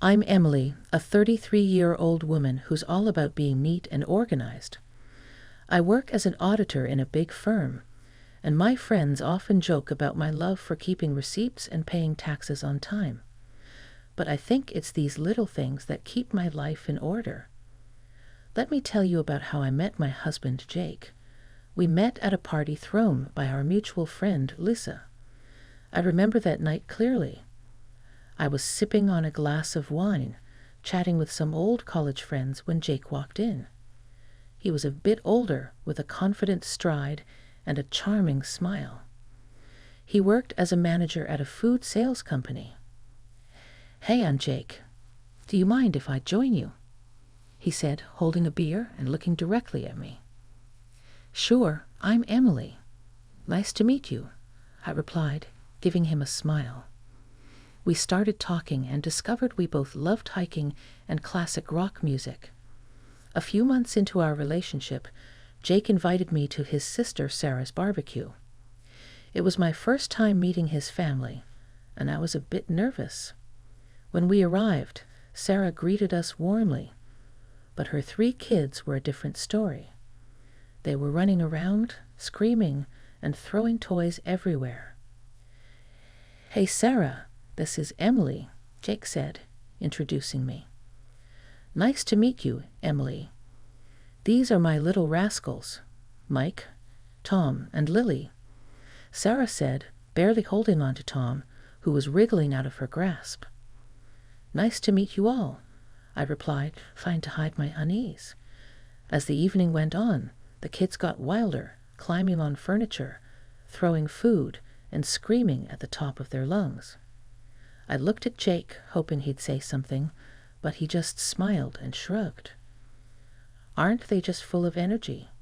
I'm Emily, a 33-year-old woman who's all about being neat and organized. I work as an auditor in a big firm, and my friends often joke about my love for keeping receipts and paying taxes on time. But I think it's these little things that keep my life in order. Let me tell you about how I met my husband, Jake. We met at a party thrown by our mutual friend, Lisa. I remember that night clearly. I was sipping on a glass of wine, chatting with some old college friends when Jake walked in. He was a bit older, with a confident stride and a charming smile. He worked as a manager at a food sales company. "Hey, I'm Jake. Do you mind if I join you?" he said, holding a beer and looking directly at me. "Sure, I'm Emily. Nice to meet you," I replied, giving him a smile. We started talking and discovered we both loved hiking and classic rock music. A few months into our relationship, Jake invited me to his sister Sarah's barbecue. It was my first time meeting his family, and I was a bit nervous. When we arrived, Sarah greeted us warmly, but her 3 kids were a different story. They were running around, screaming, and throwing toys everywhere. "Hey, Sarah, this is Emily," Jake said, introducing me. "Nice to meet you, Emily. These are my little rascals, Mike, Tom, and Lily," Sarah said, barely holding on to Tom, who was wriggling out of her grasp. "Nice to meet you all," I replied, trying to hide my unease. As the evening went on, the kids got wilder, climbing on furniture, throwing food, and screaming at the top of their lungs. I looked at Jake, hoping he'd say something, but he just smiled and shrugged. "Aren't they just full of energy?"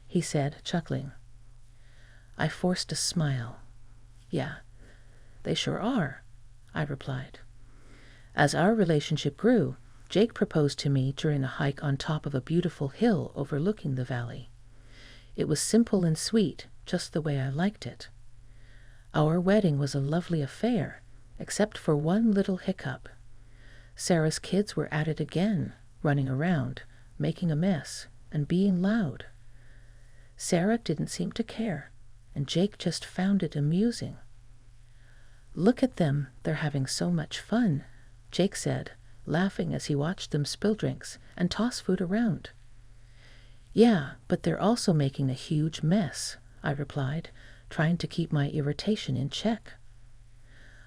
he said, chuckling. I forced a smile. "Yeah, they sure are," I replied. As our relationship grew, Jake proposed to me during a hike on top of a beautiful hill overlooking the valley. It was simple and sweet, just the way I liked it. Our wedding was a lovely affair, except for one little hiccup. Sarah's kids were at it again, running around, making a mess, and being loud. Sarah didn't seem to care, and Jake just found it amusing. "Look at them, they're having so much fun," Jake said, laughing as he watched them spill drinks and toss food around. "Yeah, but they're also making a huge mess," I replied, trying to keep my irritation in check.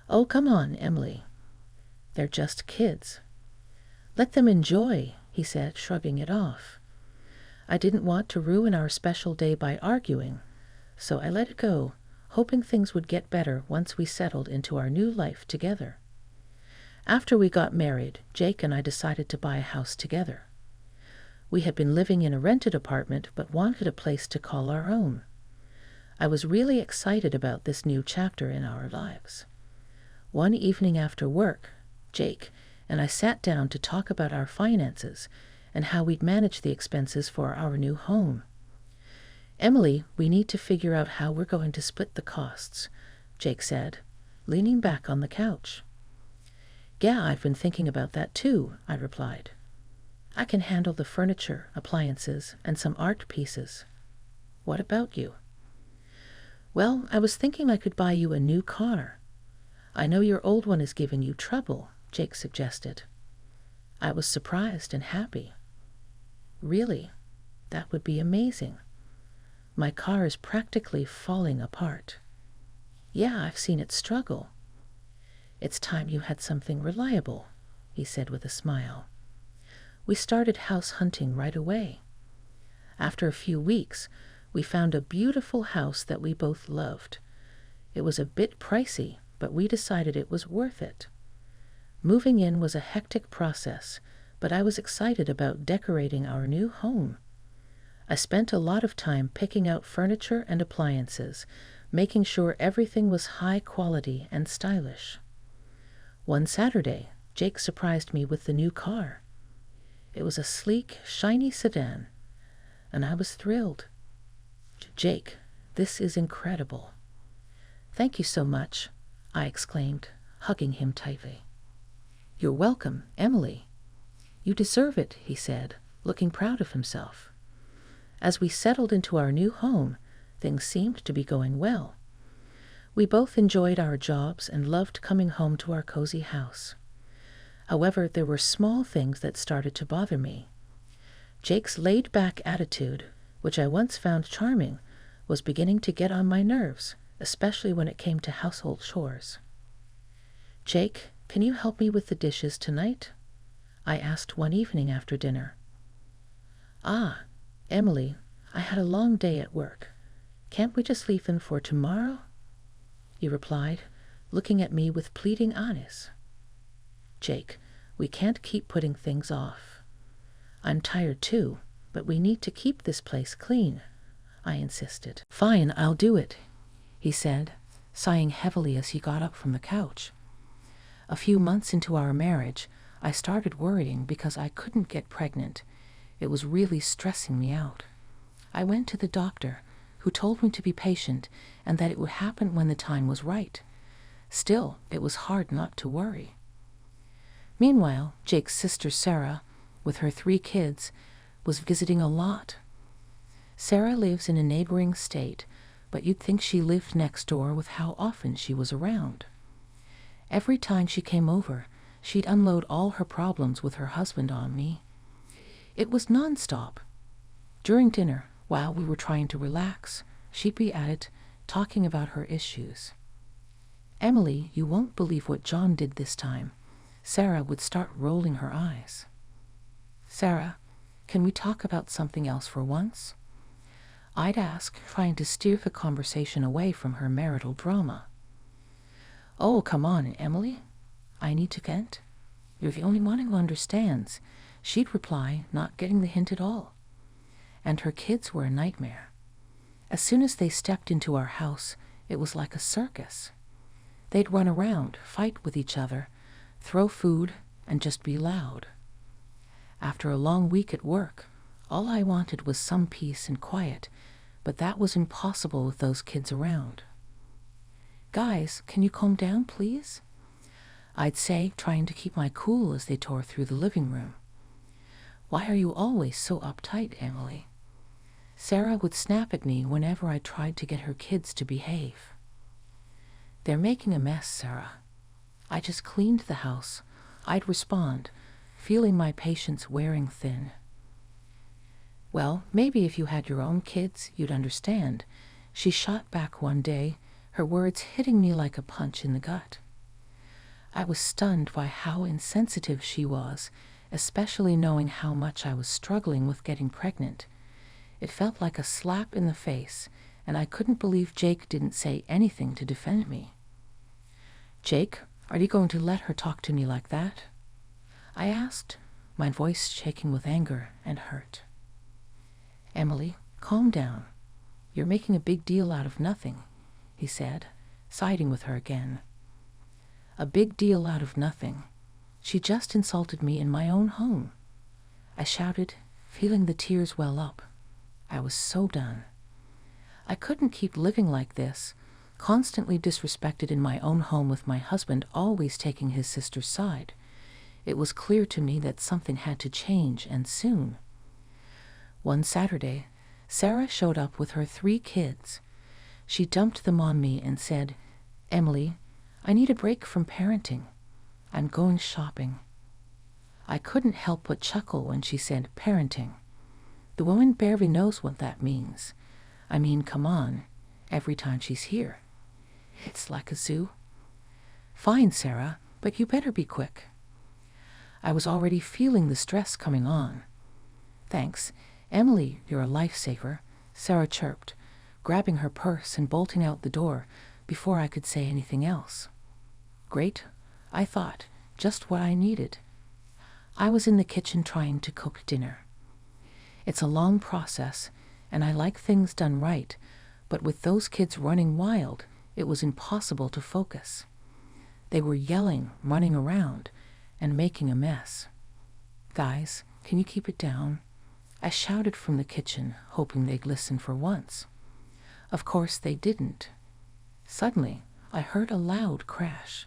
"Oh, come on, Emily. They're just kids." "Let them enjoy," he said, shrugging it off. I didn't want to ruin our special day by arguing, so I let it go, hoping things would get better once we settled into our new life together. After we got married, Jake and I decided to buy a house together. We had been living in a rented apartment but wanted a place to call our own. I was really excited about this new chapter in our lives. One evening after work, Jake and I sat down to talk about our finances and how we'd manage the expenses for our new home. "Emily, we need to figure out how we're going to split the costs," Jake said, leaning back on the couch. "Yeah, I've been thinking about that too," I replied. "I can handle the furniture, appliances, and some art pieces. What about you?" "Well, I was thinking I could buy you a new car. I know your old one is giving you trouble," Jake suggested. I was surprised and happy. "Really? That would be amazing. My car is practically falling apart." "Yeah, I've seen it struggle." "It's time you had something reliable," he said with a smile. We started house hunting right away. After a few weeks, we found a beautiful house that we both loved. It was a bit pricey, but we decided it was worth it. Moving in was a hectic process, but I was excited about decorating our new home. I spent a lot of time picking out furniture and appliances, making sure everything was high quality and stylish. One Saturday, Jake surprised me with the new car. It was a sleek, shiny sedan, and I was thrilled. "Jake, this is incredible." "Thank you so much," I exclaimed, hugging him tightly. "You're welcome, Emily. You deserve it," he said, looking proud of himself. As we settled into our new home, things seemed to be going well. We both enjoyed our jobs and loved coming home to our cozy house. However, there were small things that started to bother me. Jake's laid-back attitude, which I once found charming, was beginning to get on my nerves, especially when it came to household chores. "Jake, can you help me with the dishes tonight?" I asked one evening after dinner. "Ah, Emily, I had a long day at work. Can't we just leave them for tomorrow?" he replied, looking at me with pleading eyes. "Jake, we can't keep putting things off. I'm tired too, but we need to keep this place clean," I insisted. "Fine, I'll do it," he said, sighing heavily as he got up from the couch. A few months into our marriage, I started worrying because I couldn't get pregnant. It was really stressing me out. I went to the doctor, who told me to be patient and that it would happen when the time was right. Still, it was hard not to worry. Meanwhile, Jake's sister Sarah, with her 3 kids, was visiting a lot. Sarah lives in a neighboring state, but you'd think she lived next door with how often she was around. Every time she came over, she'd unload all her problems with her husband on me. It was nonstop. During dinner, while we were trying to relax, she'd be at it, talking about her issues. "Emily, you won't believe what John did this time." Sarah would start rolling her eyes. "Sarah, can we talk about something else for once?" I'd ask, trying to steer the conversation away from her marital drama. "Oh, come on, Emily. I need to vent. You're the only one who understands," she'd reply, not getting the hint at all. And her kids were a nightmare. As soon as they stepped into our house, it was like a circus. They'd run around, fight with each other, throw food, and just be loud. After a long week at work, all I wanted was some peace and quiet, but that was impossible with those kids around. "Guys, can you calm down, please?" I'd say, trying to keep my cool as they tore through the living room. "Why are you always so uptight, Emily?" Sarah would snap at me whenever I tried to get her kids to behave. "They're making a mess, Sarah. I just cleaned the house," I'd respond, feeling my patience wearing thin. "Well, maybe if you had your own kids, you'd understand," she shot back one day, her words hitting me like a punch in the gut. I was stunned by how insensitive she was, especially knowing how much I was struggling with getting pregnant. It felt like a slap in the face, and I couldn't believe Jake didn't say anything to defend me. "Jake, are you going to let her talk to me like that?" I asked, my voice shaking with anger and hurt. "Emily, calm down. You're making a big deal out of nothing," he said, siding with her again. A big deal out of nothing. She just insulted me in my own home. I shouted, feeling the tears well up. I was so done. I couldn't keep living like this, constantly disrespected in my own home with my husband always taking his sister's side. It was clear to me that something had to change, and soon. One Saturday, Sarah showed up with her 3 kids. She dumped them on me and said, "Emily, I need a break from parenting. I'm going shopping." I couldn't help but chuckle when she said parenting. The woman barely knows what that means. I mean, come on, every time she's here. It's like a zoo. "Fine, Sarah, but you better be quick." I was already feeling the stress coming on. "Thanks. Emily, you're a lifesaver," Sarah chirped, grabbing her purse and bolting out the door before I could say anything else. Great, I thought, just what I needed. I was in the kitchen trying to cook dinner. It's a long process, and I like things done right, but with those kids running wild, it was impossible to focus. They were yelling, running around, and making a mess. "Guys, can you keep it down?" I shouted from the kitchen, hoping they'd listen for once. Of course they didn't. Suddenly, I heard a loud crash.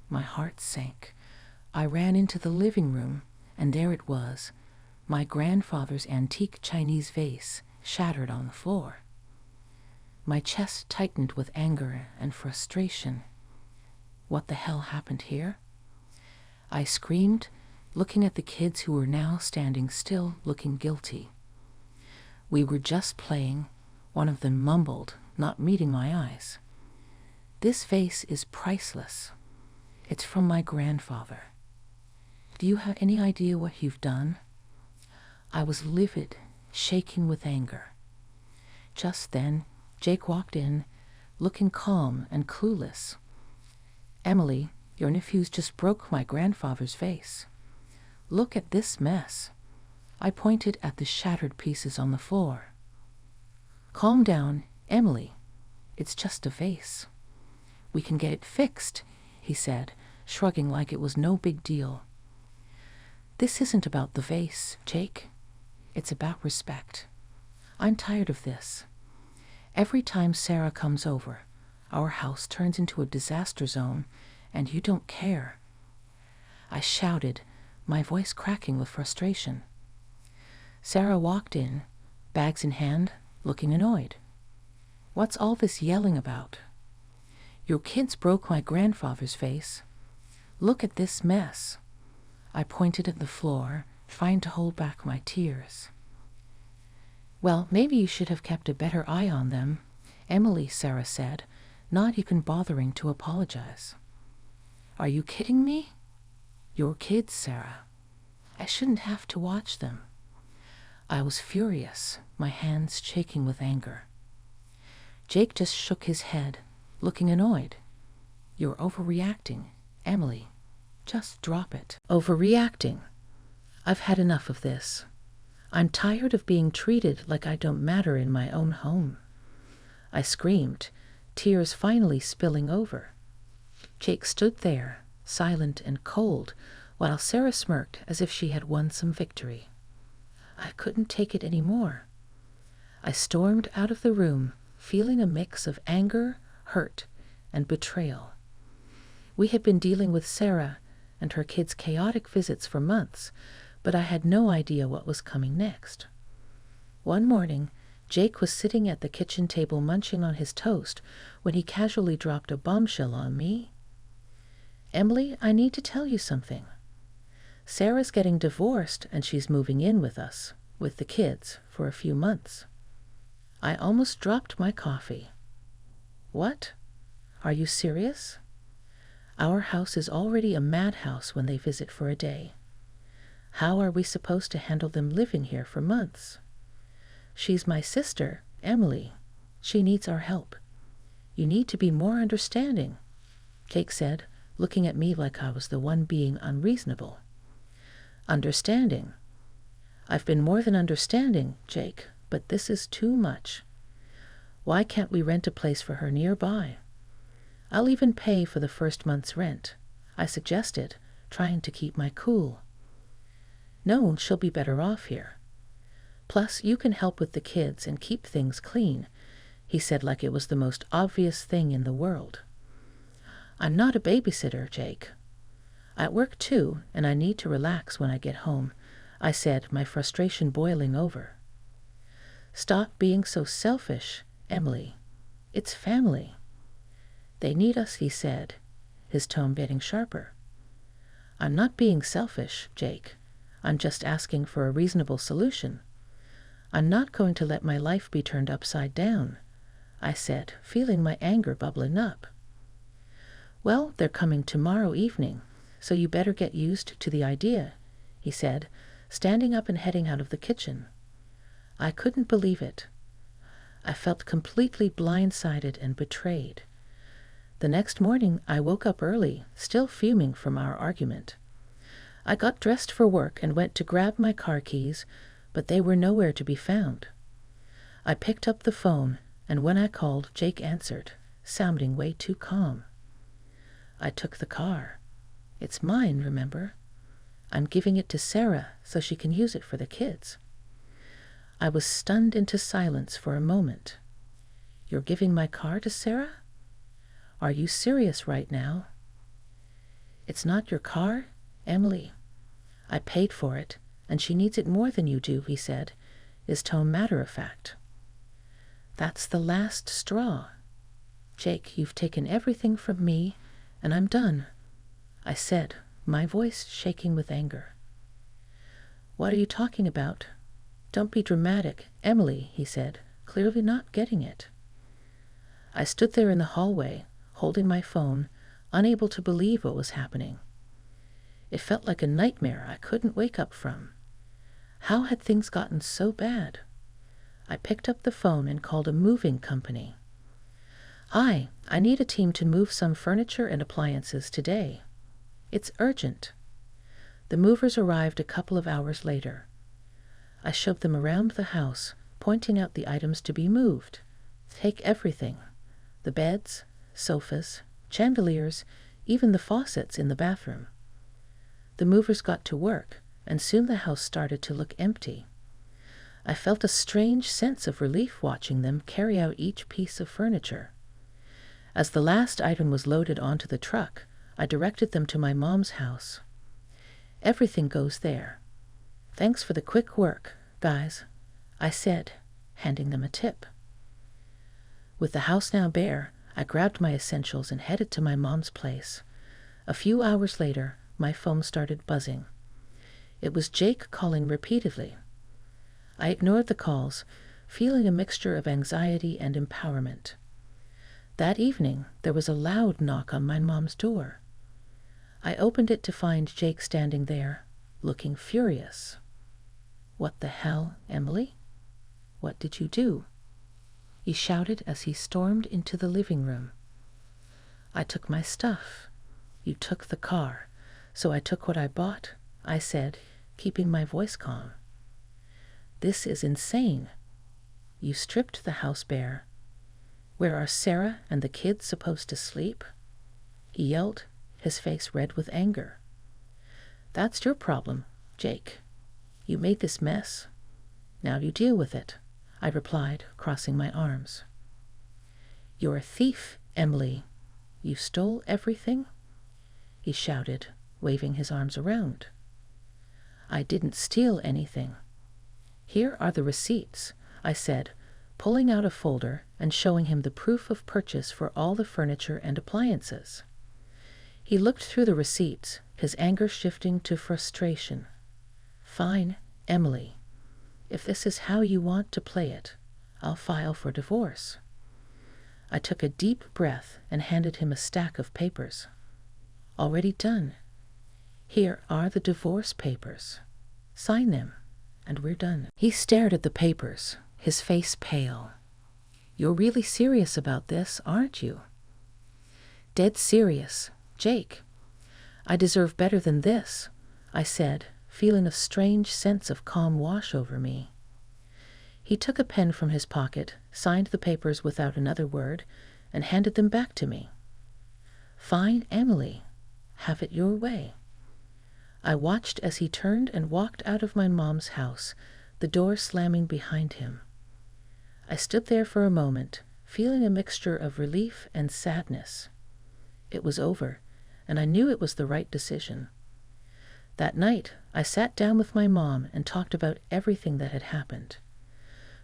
My heart sank. I ran into the living room, and there it was, my grandfather's antique Chinese vase shattered on the floor. My chest tightened with anger and frustration. What the hell happened here? I screamed, looking at the kids who were now standing still, looking guilty. We were just playing, one of them mumbled, not meeting my eyes. This vase is priceless. It's from my grandfather. Do you have any idea what you've done? I was livid, shaking with anger. Just then, Jake walked in, looking calm and clueless. Emily, your nephews just broke my grandfather's vase. Look at this mess. I pointed at the shattered pieces on the floor. Calm down, Emily. It's just a vase. We can get it fixed, he said, shrugging like it was no big deal. This isn't about the vase, Jake. It's about respect. I'm tired of this. Every time Sarah comes over, our house turns into a disaster zone, and you don't care. I shouted, my voice cracking with frustration. Sarah walked in, bags in hand, looking annoyed. What's all this yelling about? Your kids broke my grandfather's vase. Look at this mess. I pointed at the floor, trying to hold back my tears. Well, maybe you should have kept a better eye on them, Emily, Sarah said, not even bothering to apologize. Are you kidding me? Your kids, Sarah. I shouldn't have to watch them. I was furious, my hands shaking with anger. Jake just shook his head, looking annoyed. You're overreacting, Emily. Just drop it. Overreacting? I've had enough of this. I'm tired of being treated like I don't matter in my own home. I screamed, tears finally spilling over. Jake stood there, silent and cold, while Sarah smirked as if she had won some victory. I couldn't take it any more. I stormed out of the room, feeling a mix of anger, hurt, and betrayal. We had been dealing with Sarah and her kids' chaotic visits for months, but I had no idea what was coming next. One morning, Jake was sitting at the kitchen table munching on his toast when he casually dropped a bombshell on me. Emily, I need to tell you something. Sarah's getting divorced and she's moving in with us, with the kids, for a few months. I almost dropped my coffee. What? Are you serious? Our house is already a madhouse when they visit for a day. How are we supposed to handle them living here for months? She's my sister, Emily. She needs our help. You need to be more understanding, Jake said, looking at me like I was the one being unreasonable. Understanding? I've been more than understanding, Jake, but this is too much. Why can't we rent a place for her nearby? I'll even pay for the first month's rent, I suggested, trying to keep my cool. No, she'll be better off here. Plus, you can help with the kids and keep things clean, he said like it was the most obvious thing in the world. I'm not a babysitter, Jake. I work too, and I need to relax when I get home, I said, my frustration boiling over. Stop being so selfish, Emily. It's family. They need us, he said, his tone getting sharper. I'm not being selfish, Jake. I'm just asking for a reasonable solution. I'm not going to let my life be turned upside down, I said, feeling my anger bubbling up. Well, they're coming tomorrow evening, so you better get used to the idea, he said, standing up and heading out of the kitchen. I couldn't believe it. I felt completely blindsided and betrayed. The next morning, I woke up early, still fuming from our argument. I got dressed for work and went to grab my car keys, but they were nowhere to be found. I picked up the phone, and when I called, Jake answered, sounding way too calm. I took the car. It's mine, remember? I'm giving it to Sarah so she can use it for the kids. I was stunned into silence for a moment. You're giving my car to Sarah? Are you serious right now? It's not your car, Emily, I paid for it, and she needs it more than you do, he said, his tone matter-of-fact. That's the last straw. Jake, you've taken everything from me, and I'm done, I said, my voice shaking with anger. What are you talking about? Don't be dramatic, Emily, he said, clearly not getting it. I stood there in the hallway, holding my phone, unable to believe what was happening. It felt like a nightmare I couldn't wake up from. How had things gotten so bad? I picked up the phone and called a moving company. Hi, I need a team to move some furniture and appliances today. It's urgent. The movers arrived a couple of hours later. I showed them around the house, pointing out the items to be moved. Take everything. The beds, sofas, chandeliers, even the faucets in the bathroom. The movers got to work, and soon the house started to look empty. I felt a strange sense of relief watching them carry out each piece of furniture. As the last item was loaded onto the truck, I directed them to my mom's house. Everything goes there. Thanks for the quick work, guys, I said, handing them a tip. With the house now bare, I grabbed my essentials and headed to my mom's place. A few hours later, my phone started buzzing. It was Jake calling repeatedly. I ignored the calls, feeling a mixture of anxiety and empowerment. That evening, there was a loud knock on my mom's door. I opened it to find Jake standing there, looking furious. What the hell, Emily? What did you do? He shouted as he stormed into the living room. I took my stuff. You took the car, so I took what I bought, I said, keeping my voice calm. This is insane. You stripped the house bare. Where are Sarah and the kids supposed to sleep? He yelled, his face red with anger. That's your problem, Jake. You made this mess. Now you deal with it, I replied, crossing my arms. You're a thief, Emily. You stole everything? He shouted, waving his arms around. I didn't steal anything. Here are the receipts, I said, pulling out a folder and showing him the proof of purchase for all the furniture and appliances. He looked through the receipts, his anger shifting to frustration. Fine, Emily. If this is how you want to play it, I'll file for divorce. I took a deep breath and handed him a stack of papers. Already done. Here are the divorce papers. Sign them, and we're done. He stared at the papers, his face pale. You're really serious about this, aren't you? Dead serious, Jake. I deserve better than this, I said, feeling a strange sense of calm wash over me. He took a pen from his pocket, signed the papers without another word, and handed them back to me. Fine, Emily. Have it your way. I watched as he turned and walked out of my mom's house, the door slamming behind him. I stood there for a moment, feeling a mixture of relief and sadness. It was over, and I knew it was the right decision. That night, I sat down with my mom and talked about everything that had happened.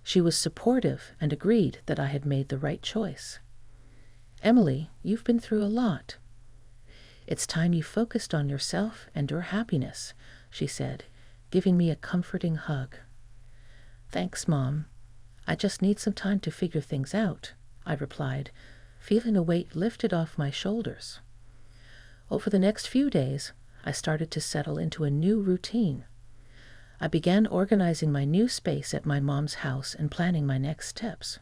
She was supportive and agreed that I had made the right choice. Emily, you've been through a lot. It's time you focused on yourself and your happiness, she said, giving me a comforting hug. Thanks, Mom. I just need some time to figure things out, I replied, feeling a weight lifted off my shoulders. Over the next few days, I started to settle into a new routine. I began organizing my new space at my mom's house and planning my next steps.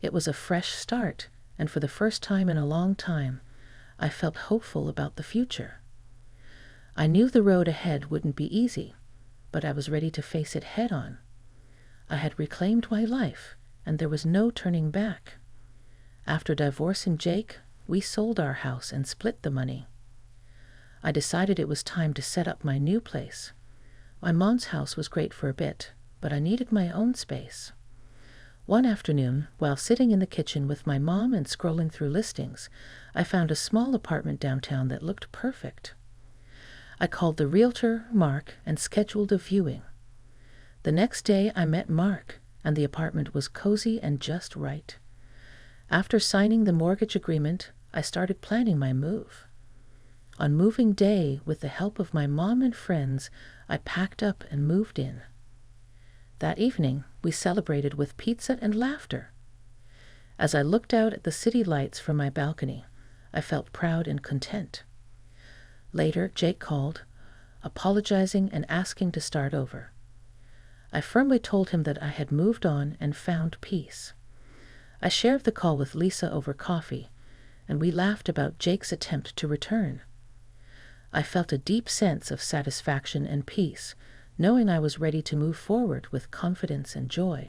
It was a fresh start, and for the first time in a long time, I felt hopeful about the future. I knew the road ahead wouldn't be easy, but I was ready to face it head-on. I had reclaimed my life, and there was no turning back. After divorcing Jake, we sold our house and split the money. I decided it was time to set up my new place. My mom's house was great for a bit, but I needed my own space. One afternoon, while sitting in the kitchen with my mom and scrolling through listings, I found a small apartment downtown that looked perfect. I called the realtor, Mark, and scheduled a viewing. The next day I met Mark, and the apartment was cozy and just right. After signing the mortgage agreement, I started planning my move. On moving day, with the help of my mom and friends, I packed up and moved in. That evening, we celebrated with pizza and laughter. As I looked out at the city lights from my balcony, I felt proud and content. Later, Jake called, apologizing and asking to start over. I firmly told him that I had moved on and found peace. I shared the call with Lisa over coffee, and we laughed about Jake's attempt to return. I felt a deep sense of satisfaction and peace, knowing I was ready to move forward with confidence and joy.